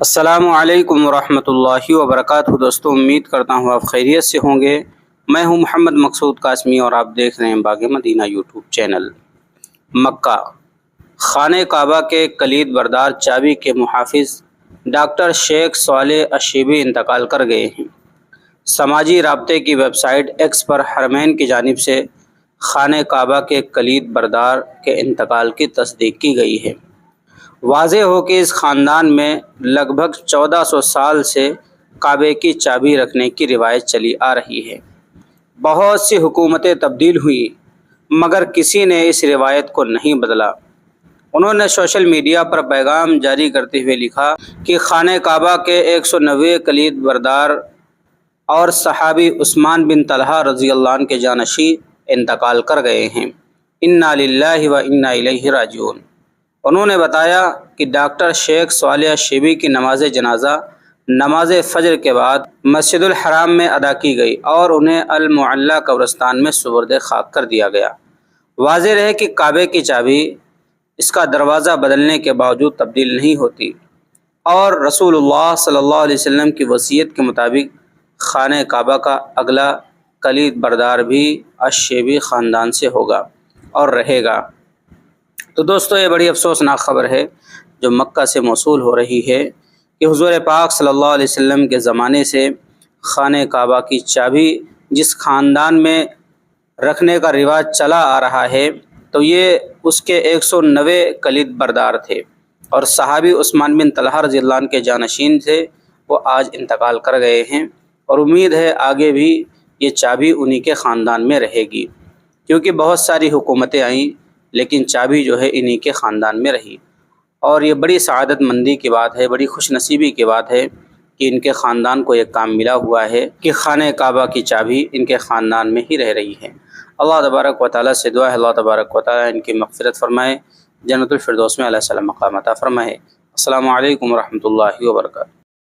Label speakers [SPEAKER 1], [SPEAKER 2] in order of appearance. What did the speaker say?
[SPEAKER 1] السلام علیکم ورحمۃ اللہ وبرکاتہ۔ دوستوں، امید کرتا ہوں آپ خیریت سے ہوں گے۔ میں ہوں محمد مقصود قاسمی اور آپ دیکھ رہے ہیں باغ مدینہ یوٹیوب چینل۔ مکہ، خانہ کعبہ کے کلید بردار چابی کے محافظ ڈاکٹر شیخ صالح الشیبی انتقال کر گئے ہیں۔ سماجی رابطے کی ویب سائٹ ایکس پر حرمین کی جانب سے خانہ کعبہ کے کلید بردار کے انتقال کی تصدیق کی گئی ہے۔ واضح ہو کہ اس خاندان میں لگ بھگ 1400 سال سے کعبے کی چابی رکھنے کی روایت چلی آ رہی ہے۔ بہت سی حکومتیں تبدیل ہوئی مگر کسی نے اس روایت کو نہیں بدلا۔ انہوں نے سوشل میڈیا پر پیغام جاری کرتے ہوئے لکھا کہ خانہ کعبہ کے 190 کلید بردار اور صحابی عثمان بن طلحہ رضی اللہ عنہ کے جانشین انتقال کر گئے ہیں۔ انا للہ و انا الیہ راجعون۔ انہوں نے بتایا کہ ڈاکٹر شیخ صالح الشیبی کی نماز جنازہ نماز فجر کے بعد مسجد الحرام میں ادا کی گئی اور انہیں المعلی قبرستان میں سپرد خاک کر دیا گیا۔ واضح رہے کہ کعبے کی چابی اس کا دروازہ بدلنے کے باوجود تبدیل نہیں ہوتی اور رسول اللہ صلی اللہ علیہ وسلم کی وصیت کے مطابق خانہ کعبہ کا اگلا کلید بردار بھی الشیبی خاندان سے ہوگا اور رہے گا۔ تو دوستو، یہ بڑی افسوسناک خبر ہے جو مکہ سے موصول ہو رہی ہے کہ حضور پاک صلی اللہ علیہ وسلم کے زمانے سے خانہ کعبہ کی چابی جس خاندان میں رکھنے کا رواج چلا آ رہا ہے تو یہ اس کے 190 کلید بردار تھے اور صحابی عثمان بن طلحہ رضی اللہ عنہ کے جانشین تھے۔ وہ آج انتقال کر گئے ہیں اور امید ہے آگے بھی یہ چابی انہی کے خاندان میں رہے گی، کیونکہ بہت ساری حکومتیں آئیں لیکن چابی جو ہے انہی کے خاندان میں رہی۔ اور یہ بڑی سعادت مندی کی بات ہے، بڑی خوش نصیبی کی بات ہے کہ ان کے خاندان کو ایک کام ملا ہوا ہے کہ خانہ کعبہ کی چابی ان کے خاندان میں ہی رہ رہی ہے۔ اللہ تبارک و تعالیٰ سے دعا ہے اللہ تبارک و تعالیٰ ان کی مغفرت فرمائے، جنت الفردوس میں علیہ السلام مقام عطا فرمائے۔ السلام علیکم ورحمۃ اللہ وبرکاتہ۔